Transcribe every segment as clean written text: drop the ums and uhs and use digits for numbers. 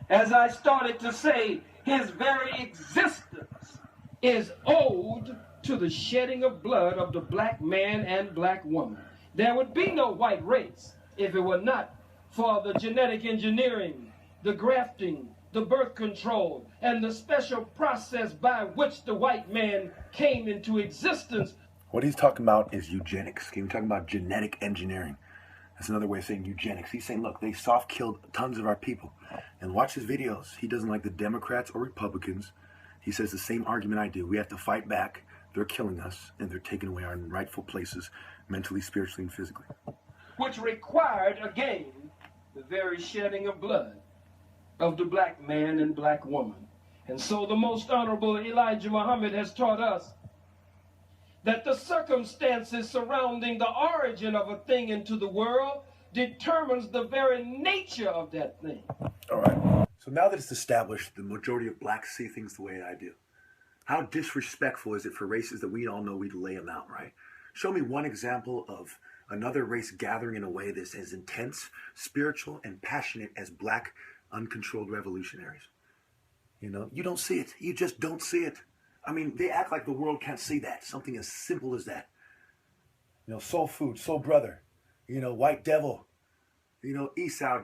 As I started to say, his very existence is owed to the shedding of blood of the black man and black woman. There would be no white race if it were not for the genetic engineering, the grafting, the birth control, and the special process by which the white man came into existence. What he's talking about is eugenics. He's talking about genetic engineering. That's another way of saying eugenics. He's saying, look, they soft killed tons of our people. And watch his videos. He doesn't like the Democrats or Republicans. He says the same argument I do. We have to fight back. They're killing us, and they're taking away our rightful places mentally, spiritually, and physically. Which required, again, the very shedding of blood of the black man and black woman. And so the most honorable Elijah Muhammad has taught us that the circumstances surrounding the origin of a thing into the world determines the very nature of that thing. All right. So now that it's established the majority of blacks see things the way I do, how disrespectful is it for races that we all know we'd lay them out, right? Show me one example of another race gathering in a way that's as intense, spiritual, and passionate as black uncontrolled revolutionaries. You know, you don't see it. You just don't see it. I mean, they act like the world can't see that. Something as simple as that. You know, soul food, soul brother, you know, white devil, you know, Esau,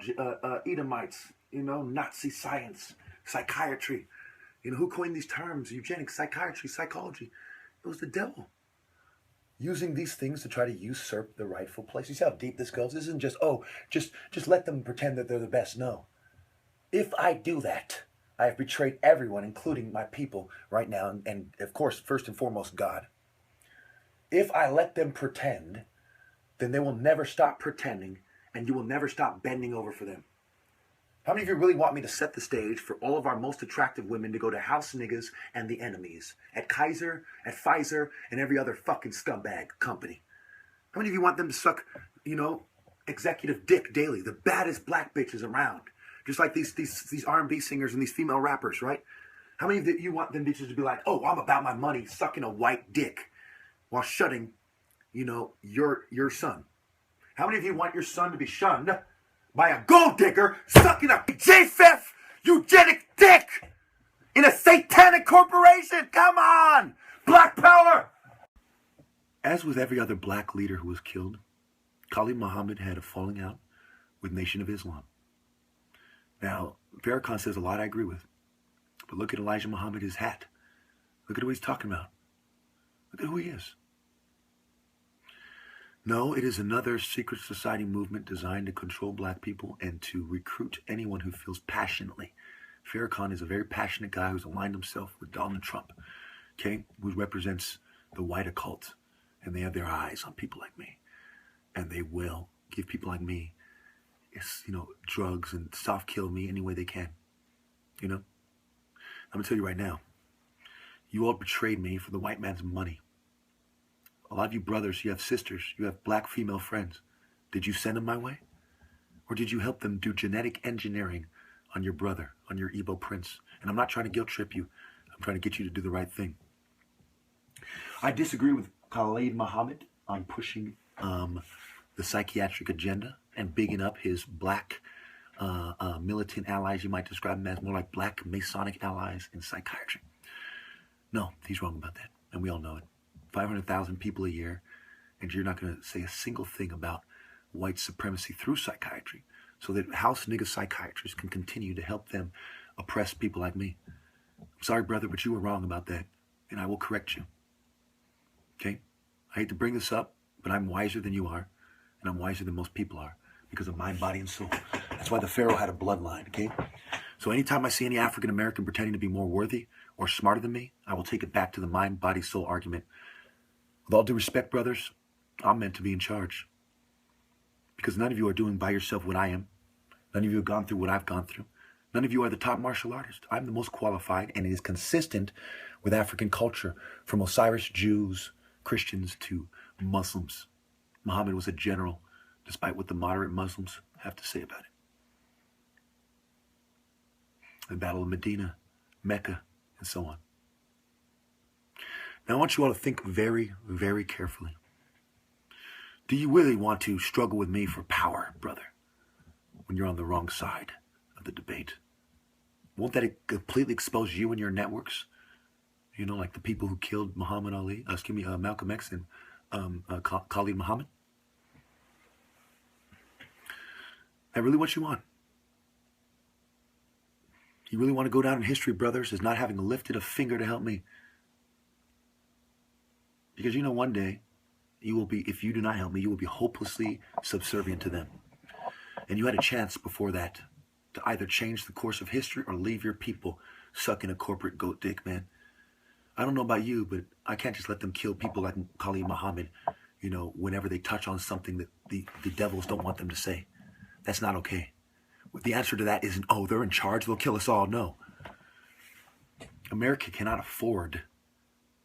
Edomites, you know, Nazi science, psychiatry. You know, who coined these terms? Eugenics, psychiatry, psychology. It was the devil. Using these things to try to usurp the rightful place. You see how deep this goes? This isn't just, oh, just let them pretend that they're the best. No. If I do that, I have betrayed everyone, including my people right now, and of course, first and foremost, God. If I let them pretend, then they will never stop pretending, and you will never stop bending over for them. How many of you really want me to set the stage for all of our most attractive women to go to House Niggas and the Enemies, at Kaiser, at Pfizer, and every other fucking scumbag company? How many of you want them to suck, you know, executive dick daily, the baddest black bitches around? Just like these R&B singers and these female rappers, right? How many of you want them bitches to be like, oh, I'm about my money, sucking a white dick while shutting, you know, your son? How many of you want your son to be shunned by a gold digger sucking a JFF eugenic dick in a satanic corporation? Come on! Black power! As with every other black leader who was killed, Khalid Muhammad had a falling out with Nation of Islam. Now, Farrakhan says a lot I agree with. But look at Elijah Muhammad, his hat. Look at what he's talking about. Look at who he is. No, it is another secret society movement designed to control black people and to recruit anyone who feels passionately. Farrakhan is a very passionate guy who's aligned himself with Donald Trump, okay, who represents the white occult. And they have their eyes on people like me. And they will give people like me, you know, drugs and soft kill me any way they can. You know? I'm going to tell you right now, you all betrayed me for the white man's money. A lot of you brothers, you have sisters, you have black female friends. Did you send them my way? Or did you help them do genetic engineering on your brother, on your Igbo prince? And I'm not trying to guilt trip you. I'm trying to get you to do the right thing. I disagree with Khalid Muhammad on pushing the psychiatric agenda and bigging up his black militant allies. You might describe them as more like black Masonic allies in psychiatry. No, he's wrong about that, and we all know it. 500,000 people a year, and you're not going to say a single thing about white supremacy through psychiatry so that house nigga psychiatrists can continue to help them oppress people like me. I'm sorry, brother, but you were wrong about that, and I will correct you. Okay? I hate to bring this up, but I'm wiser than you are, and I'm wiser than most people are because of mind, body, and soul. That's why the Pharaoh had a bloodline, okay? So anytime I see any African American pretending to be more worthy or smarter than me, I will take it back to the mind, body, soul argument. With all due respect, brothers, I'm meant to be in charge. Because none of you are doing by yourself what I am. None of you have gone through what I've gone through. None of you are the top martial artist. I'm the most qualified, and it is consistent with African culture, from Osiris Jews, Christians, to Muslims. Muhammad was a general, despite what the moderate Muslims have to say about it. The Battle of Medina, Mecca, and so on. Now I want you all to think very, very carefully. Do you really want to struggle with me for power, brother, when you're on the wrong side of the debate? Won't that completely expose you and your networks? You know, like the people who killed Muhammad Ali, Malcolm X and Khalid Muhammad? That really what you want? You really want to go down in history, brothers, as not having lifted a finger to help me? Because you know, one day, you will be, if you do not help me, you will be hopelessly subservient to them. And you had a chance before that to either change the course of history or leave your people sucking a corporate goat dick, man. I don't know about you, but I can't just let them kill people like Khalid Muhammad, you know, whenever they touch on something that the devils don't want them to say. That's not okay. The answer to that isn't, oh, they're in charge, they'll kill us all. No. America cannot afford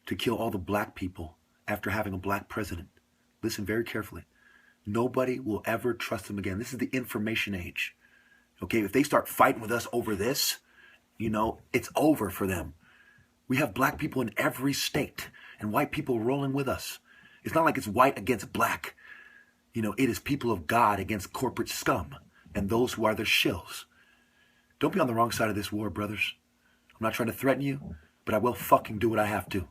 to kill all the black people after having a black president. Listen very carefully. Nobody will ever trust them again. This is the information age. Okay, if they start fighting with us over this, you know, it's over for them. We have black people in every state and white people rolling with us. It's not like it's white against black. You know, it is people of God against corporate scum and those who are their shills. Don't be on the wrong side of this war, brothers. I'm not trying to threaten you, but I will fucking do what I have to.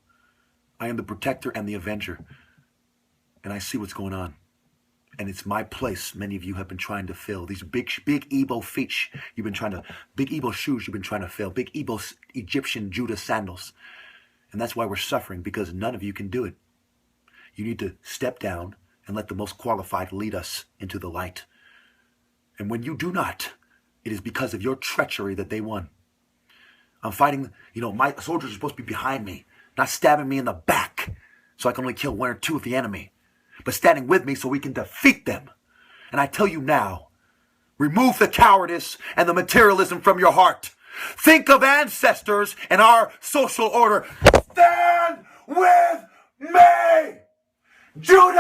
I am the protector and the avenger. And I see what's going on. And it's my place many of you have been trying to fill. These big Igbo feet you've been trying to, big Igbo shoes you've been trying to fill. Big Igbo Egyptian Judah sandals. And that's why we're suffering, because none of you can do it. You need to step down and let the most qualified lead us into the light. And when you do not, it is because of your treachery that they won. I'm fighting, you know, my soldiers are supposed to be behind me, not stabbing me in the back so I can only kill one or two of the enemy, but standing with me so we can defeat them. And I tell you now, remove the cowardice and the materialism from your heart. Think of ancestors and our social order. Stand with me! Judah!